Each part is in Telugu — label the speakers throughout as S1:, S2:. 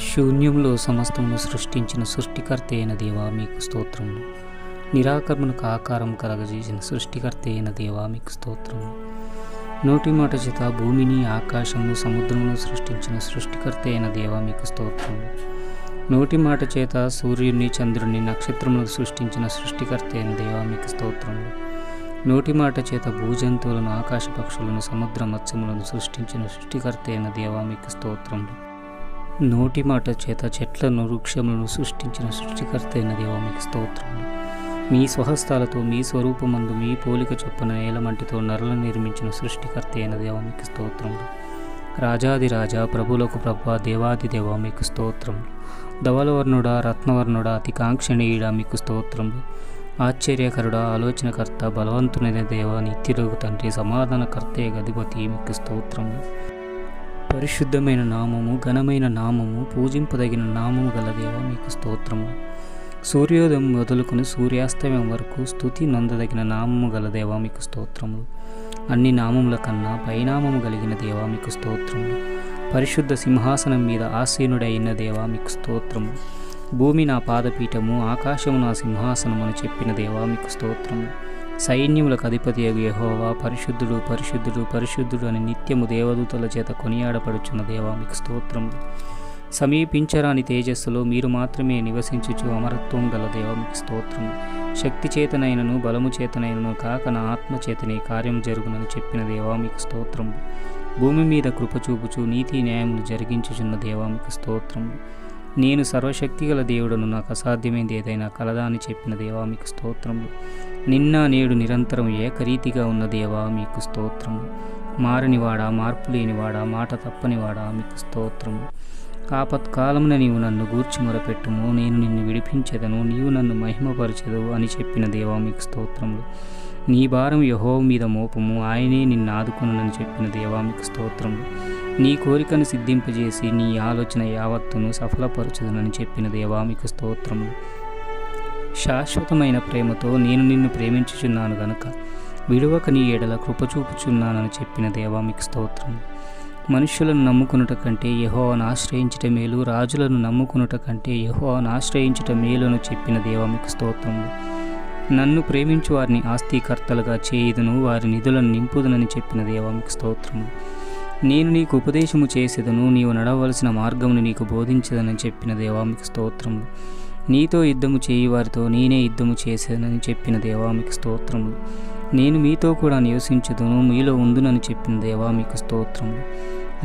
S1: శూన్యంలో సమస్తమును సృష్టించిన సృష్టికర్త అయిన దేవా మీకు స్తోత్రములు. నిరాకరణకు ఆకారం కలగజేసిన సృష్టికర్త అయిన దేవా మీకు స్తోత్రములు. నోటి మాట చేత భూమిని ఆకాశమును సముద్రమును సృష్టించిన సృష్టికర్త అయిన దేవా మీకు స్తోత్రములు. నోటి మాట చేత సూర్యుని చంద్రుని నక్షత్రములను సృష్టించిన సృష్టికర్త అయిన దేవా మీకు స్తోత్రములు. నోటి మాట చేత భూజంతువులను ఆకాశ పక్షులను సముద్ర మత్స్యములను సృష్టించిన సృష్టికర్త అయిన దేవా మీకు స్తోత్రములు. నోటి మాట చేత చెట్లను వృక్షములను సృష్టించిన సృష్టికర్త అయిన దేవా మీకు స్తోత్రములు. మీ స్వహస్తాలతో మీ స్వరూపమందు మీ పోలిక చొప్పున ఏలమంటితో నరులను నిర్మించిన సృష్టికర్త అయిన దేవా మీకు స్తోత్రములు. రాజాది రాజా ప్రభులకు ప్రభా దేవాది దేవా మీకు స్తోత్రములు. ధవలవర్ణుడా రత్నవర్ణుడా అతి కాంక్షణీయుడా మీకు స్తోత్రములు. ఆశ్చర్యకరుడా ఆలోచనకర్త బలవంతునైన దేవా నిత్యుడగు తండ్రి సమాధానకర్తే గధిపతి మీకు స్తోత్రములు. పరిశుద్ధమైన నామము ఘనమైన నామము పూజింపదగిన నామము గల దేవా మీకు స్తోత్రము. సూర్యోదయం మొదలుకొని సూర్యాస్తమయం వరకు స్తుతి నొందదగిన నామము గల దేవా మీకు స్తోత్రములు. అన్ని నామముల కన్నా పైనామము కలిగిన దేవా మీకు స్తోత్రములు. పరిశుద్ధ సింహాసనం మీద ఆసీనుడైన దేవా మీకు స్తోత్రము. భూమి నా పాదపీఠము ఆకాశము నా సింహాసనము అని చెప్పిన దేవా మీకు స్తోత్రము. సైన్యములకు అధిపతి యెహోవా పరిశుద్ధుడు పరిశుద్ధుడు పరిశుద్ధుడు అని నిత్యము దేవదూతల చేత కొనియాడపడుచున్న దేవా మీకు స్తోత్రములు. సమీపించరాని తేజస్సులో మీరు మాత్రమే నివసించుచు అమరత్వం గల దేవా మీకు స్తోత్రము. శక్తి చేతనైనను బలము చేతనైనను కాక నా ఆత్మచేతనే కార్యం జరుగునని చెప్పిన దేవా మీకు స్తోత్రము. భూమి మీద కృపచూపుచు నీతి న్యాయములు జరిగించుచున్న దేవా మీకు స్తోత్రము. నేను సర్వశక్తిగల దేవుడను నాకు అసాధ్యమైనది ఏదైనా కలదా అని చెప్పిన దేవా మీకు స్తోత్రములు. నిన్న నేడు నిరంతరం ఏకరీతిగా ఉన్న దేవా మీకు స్తోత్రము. మారనివాడా మార్పు లేనివాడా మాట తప్పనివాడా మీకు స్తోత్రము. ఆపత్కాలమున నీవు నన్ను గూర్చి మొరపెట్టుము, నేను నిన్ను విడిపించెదను, నీవు నన్ను మహిమపరచెదవు అని చెప్పిన దేవా మీకు స్తోత్రములు. నీ భారం యెహోవా మీద మోపము, ఆయనే నిన్ను ఆదుకొనునని చెప్పిన దేవా మీకు స్తోత్రములు. నీ కోరికను సిద్ధింపజేసి నీ ఆలోచన యావత్తును సఫలపరచుదనని చెప్పిన దేవా మీకు స్తోత్రములు. శాశ్వతమైన ప్రేమతో నేను నిన్ను ప్రేమించుచున్నాను గనుక విడువక నీ ఎడల కృపచూపుచున్నానని చెప్పిన దేవా మీకు స్తోత్రం. మనుష్యులను నమ్ముకునుట కంటే యెహోవాను ఆశ్రయించుట మేలు, రాజులను నమ్ముకునుట కంటే యెహోవాను ఆశ్రయించుట మేలు అని చెప్పిన దేవా మీకు స్తోత్రము. నన్ను ప్రేమించు వారిని ఆస్తికర్తలుగా చేయుదును, వారి నిధులను నింపుదునని చెప్పిన దేవా మీకు స్తోత్రము. నేను నీకు ఉపదేశము చేసేదను, నీవు నడవలసిన మార్గమును నీకు బోధించదనని చెప్పిన దేవా మీకు స్తోత్రము. నీతో యుద్ధము చేయి వారితో నేనే యుద్ధము చేసేదనని చెప్పిన దేవా మీకు స్తోత్రములు. నేను మీతో కూడా నివసించుదును, మీలో ఉందునని చెప్పిన దేవా మీకు స్తోత్రములు.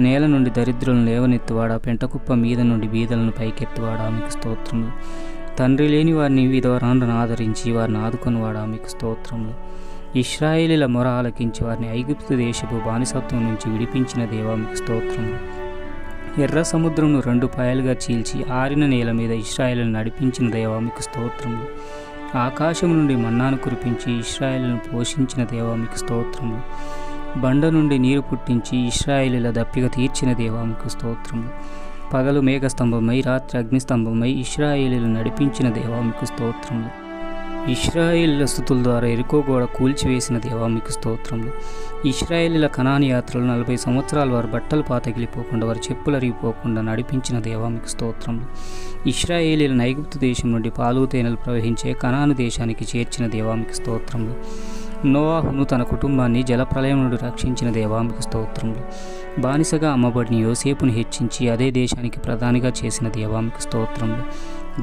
S1: నేల నుండి దరిద్రులను లేవనెత్తువాడా, పెంటకుప్ప మీద నుండి బీదలను పైకెత్తువాడా మీకు స్తోత్రములు. తండ్రి లేని వారిని విధవరాండ్రను ఆదరించి వారిని ఆదుకొనివాడా మీకు స్తోత్రములు. ఇశ్రాయేలీల మొర ఆలకించి వారిని ఐగుప్తు దేశపు బానిసత్వం నుంచి విడిపించిన దేవా మీకు స్తోత్రములు. ఎర్ర సముద్రమును 2 పాయలుగా చీల్చి ఆరిన నేల మీద ఇశ్రాయేలును నడిపించిన దేవా మీకు స్తోత్రములు. ఆకాశం నుండి మన్నాను కురిపించి ఇశ్రాయేలును పోషించిన దేవా మీకు స్తోత్రములు. బండ నుండి నీరు పుట్టించి ఇశ్రాయేలీల దప్పిక తీర్చిన దేవా మీకు స్తోత్రములు. పగలు మేఘస్తంభమై రాత్రి అగ్నిస్తంభమై ఇశ్రాయేలీలు నడిపించిన దేవా మీకు స్తోత్రములు. ఇశ్రాయేలీల స్తుతుల ద్వారా ఎరికో గోడ కూల్చివేసిన దేవా మీకు స్తోత్రములు. ఇశ్రాయేలీల కనాని యాత్రలు 40 సంవత్సరాల వారు బట్టలు పాతగిలిపోకుండా వారి చెప్పులు అరిగిపోకుండా నడిపించిన దేవా మీకు స్తోత్రములు. ఇశ్రాయేలీల ఐగుప్తు దేశం నుండి పాలు తేనెలు ప్రవహించే కనాను దేశానికి చేర్చిన దేవా మీకు స్తోత్రములు. నోవాహును తన కుటుంబాన్ని జలప్రలయం నుండి రక్షించిన దేవా మీకు స్తోత్రములు. బానిసగా అమ్మబడిన యోసేపును హెచ్చించి అదే దేశానికి ప్రధానిగా చేసిన దేవా మీకు స్తోత్రములు.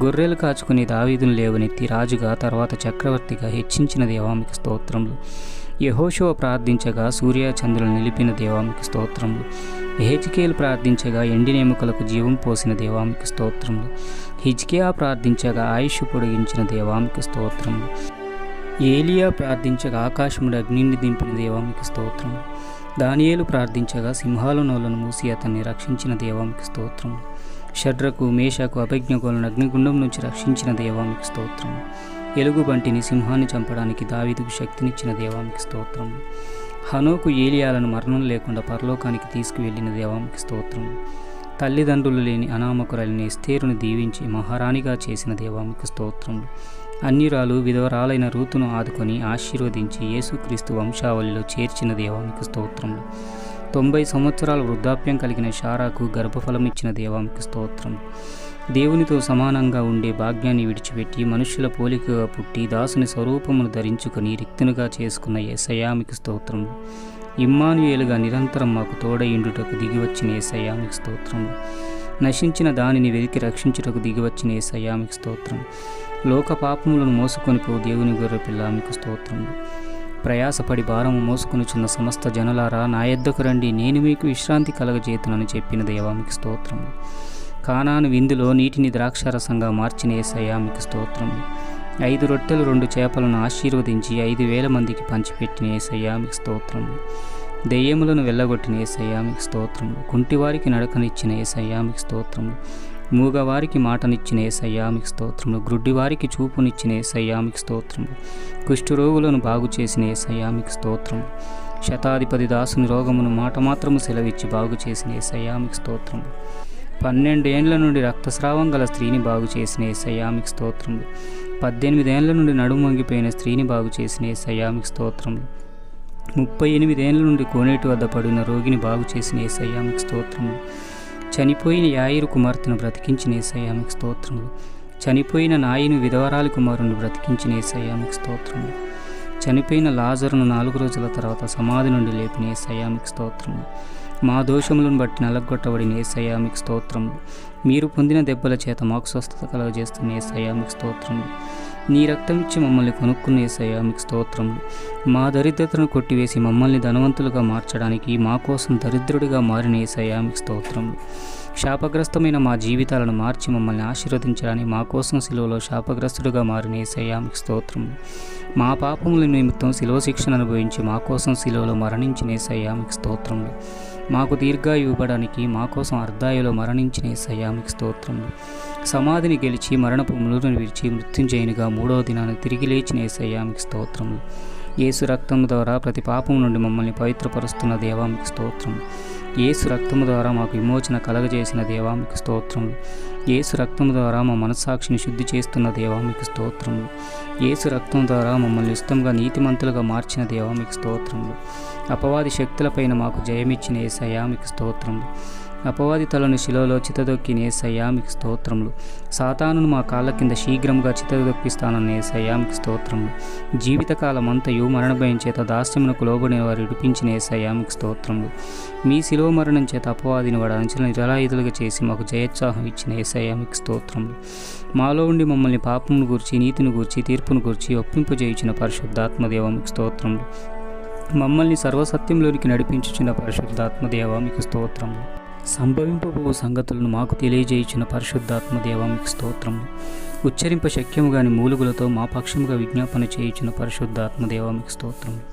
S1: గొర్రెలు కాచుకుని దావీదును లేవనెత్తి రాజుగా తర్వాత చక్రవర్తిగా హెచ్చించిన దేవా మీకు స్తోత్రములు. యెహోషువ ప్రార్థించగా సూర్యచంద్రులు నిలిపిన దేవా మీకు స్తోత్రములు. యెహెజ్కేలు ప్రార్థించగా ఎండినేముకలకు జీవం పోసిన దేవా మీకు స్తోత్రములు. హిజ్కియా ప్రార్థించగా ఆయుష్ పొడిగించిన దేవా మీకు స్తోత్రములు. ఏలియా ప్రార్థించగా ఆకాశముడు అగ్నిని దింపిన దేవా మీకు స్తోత్రములు. దానియేలు ప్రార్థించగా సింహాల నోలను మూసి అతన్ని రక్షించిన దేవా మీకు స్తోత్రములు. షడ్రకు మేషకు అభిజ్ఞకులను అగ్నిగుండం నుంచి రక్షించిన దేవా మీకు స్తోత్రము. ఎలుగుబంటిని సింహాన్ని చంపడానికి దావీదుకు శక్తినిచ్చిన దేవా మీకు స్తోత్రము. హనోకు ఏలియాలను మరణం లేకుండా పరలోకానికి తీసుకువెళ్ళిన దేవా మీకు స్తోత్రము. తల్లిదండ్రులు లేని అనామకురాలిన ఎస్తేరును దీవించి మహారాణిగా చేసిన దేవా మీకు స్తోత్రములు. అన్యురాలు విధవరాలైన రూతును ఆదుకొని ఆశీర్వదించి యేసుక్రీస్తు వంశావళిలో చేర్చిన దేవా మీకు స్తోత్రములు. 90 సంవత్సరాల వృద్ధాప్యం కలిగిన శారాకు గర్భఫలం ఇచ్చిన దేవా మీకు స్తోత్రం. దేవునితో సమానంగా ఉండే భాగ్యాన్ని విడిచిపెట్టి మనుష్యుల పోలికగా పుట్టి దాసుని స్వరూపమును ధరించుకొని రిక్తునిగా చేసుకున్న యేసయ్యా మీకు స్తోత్రం. ఇమ్మానుయేలుగా నిరంతరం మాకు తోడయుండుటకు దిగివచ్చిన యేసయ్యా మీకు స్తోత్రం. నశించిన దానిని వెతికి రక్షించుటకు దిగివచ్చిన యేసయ్యా మీకు స్తోత్రం. లోక పాపములను మోసుకొని పో దేవుని గొర్రెపిల్ల మీకు స్తోత్రం. ప్రయాసపడి భారము మోసుకొనుచున్న సమస్త జనులారా నా యొద్దకు రండి, నేను మీకు విశ్రాంతి కలగజేతునని చెప్పిన దేవా మీకు స్తోత్రం. కానాను విందులో నీటిని ద్రాక్షారసంగా మార్చిన యేసయ్యా మీకు స్తోత్రం. 5 రొట్టెలు 2 చేపలను ఆశీర్వదించి 5,000 మందికి పంచిపెట్టిన యేసయ్యా మీకు స్తోత్రం. దెయ్యములను వెళ్ళగొట్టిన యేసయ్యా మీకు స్తోత్రం. కుంటివారికి నడకనిచ్చిన యేసయ్యా మీకు స్తోత్రం. మూగవారికి మాటనిచ్చిన యేసయ్యా మీకు స్తోత్రము. గ్రుడ్డివారికి చూపునిచ్చిన యేసయ్యా మీకు స్తోత్రము. కుష్ఠరోగులను బాగు చేసిన యేసయ్యా మీకు స్తోత్రం. శతాధిపతి దాసుని రోగమును మాట మాత్రము సెలవిచ్చి బాగు చేసిన యేసయ్యా మీకు స్తోత్రం. 12 ఏండ్ల నుండి రక్తస్రావం గల స్త్రీని బాగు చేసిన యేసయ్యా మీకు స్తోత్రం. 18 ఏండ్ల నుండి నడుము వంగిపోయిన స్త్రీని బాగు చేసిన యేసయ్యా మీకు స్తోత్రం. 38 ఏండ్ల నుండి కోనేటి వద్ద పడిన రోగిని బాగు చేసిన యేసయ్యా మీకు స్తోత్రం. చనిపోయిన యాయిరు కుమార్తెను బ్రతికించిన యేసయ్యా మీకు స్తోత్రములు. చనిపోయిన నాయిను విధవరాలి కుమారుని బ్రతికించిన యేసయ్యా మీకు స్తోత్రములు. చనిపోయిన లాజరును 4 రోజుల తర్వాత సమాధి నుండి లేపిన యేసయ్యా మీకు స్తోత్రములు. మా దోషములను బట్టి నలగొట్టబడిన యేసయ్యా మీకు స్తోత్రములు. మీరు పొందిన దెబ్బల చేత మాకు స్వస్థత కలుగజేస్తున్న యేసయ్యా మీకు స్తోత్రములు. నీ రక్తం ఇచ్చి మమ్మల్ని కొనుక్కున్న యేసయ్యా మీకు స్తోత్రములు. మా దరిద్రతను కొట్టివేసి మమ్మల్ని ధనవంతులుగా మార్చడానికి మా కోసం దరిద్రుడిగా మారిన యేసయ్యా మీకు స్తోత్రములు. శాపగ్రస్తమైన మా జీవితాలను మార్చి మమ్మల్ని ఆశీర్వదించడానికి మా కోసం శిలువలో శాపగ్రస్తుడిగా మారిన యేసయ్యా మీకు స్తోత్రములు. మా పాపముల నిమిత్తం శిలువ శిక్షను అనుభవించి మా కోసం శిలువలో మరణించిన యేసయ్యా మీకు స్తోత్రములు. మాకు దీర్ఘాయువు ఇవ్వడానికి మా కోసం అర్ధాయులో మరణించిన యేసయ్యా మీకు స్తోత్రములు. సమాధిని గెలిచి మరణపు ములురును విడిచి మృత్యుంజయునిగా 3వ దినాన్ని తిరిగి లేచిన యేసయ్యా మీకు స్తోత్రములు. యేసు రక్తము ద్వారా ప్రతి పాపము నుండి మమ్మల్ని పవిత్రపరుస్తున్న దేవా మీకు స్తోత్రం. యేసు రక్తము ద్వారా మాకు విమోచన కలగజేసిన దేవా మీకు స్తోత్రములు. యేసు రక్తము ద్వారా మా మనస్సాక్షిని శుద్ధి చేస్తున్న దేవా మీకు స్తోత్రములు. యేసు రక్తం ద్వారా మమ్మల్ని ఇష్టంగా నీతిమంతులుగా మార్చిన దేవా మీకు స్తోత్రములు. అపవాది శక్తులపైన మాకు జయమిచ్చిన యేసయ్యా మీకు స్తోత్రములు. అపవాది తలను శిలలో చితదొక్కిన యేసయ్యా మీకు స్తోత్రములు. సాతానును మా కాళ్ళ కింద శీఘ్రంగా చితదొక్కిస్తానన్న యేసయ్యా మీకు స్తోత్రములు. జీవితకాలం అంతయు మరణభయం చేత దాస్యమునకు లోబడిన వారు విడిపించిన యేసయ్యా మీకు స్తోత్రములు. మీ శిలువ మరణం చేత అపవాదిని వాడు అంచెలను నిరాయుధులుగా చేసి మాకు జయోత్సాహం ఇచ్చిన యేసయ్యా మీకు స్తోత్రములు. మాలో ఉండి మమ్మల్ని పాపమును గూర్చి నీతిని గూర్చి తీర్పును గూర్చి ఒప్పింపజేయించిన పరిశుద్ధాత్మదేవ మీకు స్తోత్రములు. మమ్మల్ని సర్వసత్యంలోనికి నడిపించుచున్న పరిశుద్ధాత్మదేవ మీకు స్తోత్రములు. సంభవింపబో సంగతులను మాకు తెలియజేయించిన పరిశుద్ధాత్మదేవ మీకు స్తోత్రములు. ఉచ్చరింప శక్యము గాని మూలుగులతో మా పక్షముగా విజ్ఞాపన చేయించిన పరిశుద్ధాత్మదేవ మీకు స్తోత్రములు.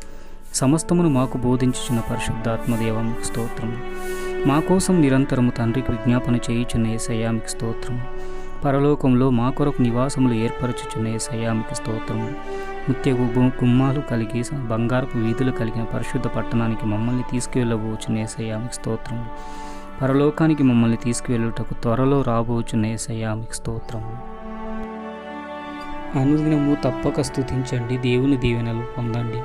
S1: సమస్తమును మాకు బోధించుచున్న పరిశుద్ధాత్మదేవ మీకు స్తోత్రములు. మా కోసం నిరంతరము తండ్రికి విజ్ఞాపన చేయుచున్న యేసయ్యా మీకు స్తోత్రములు. పరలోకంలో మా కొరకు నివాసములు ఏర్పరచుచున్న యేసయ్యా మీకు స్తోత్రములు. ముత్యపు గుమ్మాలు కలిగి బంగారపు వీధులు కలిగిన పరిశుద్ధ పట్టణానికి మమ్మల్ని తీసుకువెళ్ళబోచున్న యేసయ్యా మీకు స్తోత్రములు. పరలోకానికి మమ్మల్ని తీసుకువెళ్ళుటకు త్వరలో రాబోచున్న యేసయ్యా మీకు స్తోత్రములు. అనుదినము తప్పక స్తుతించండి, దేవుని దీవెనలు పొందండి.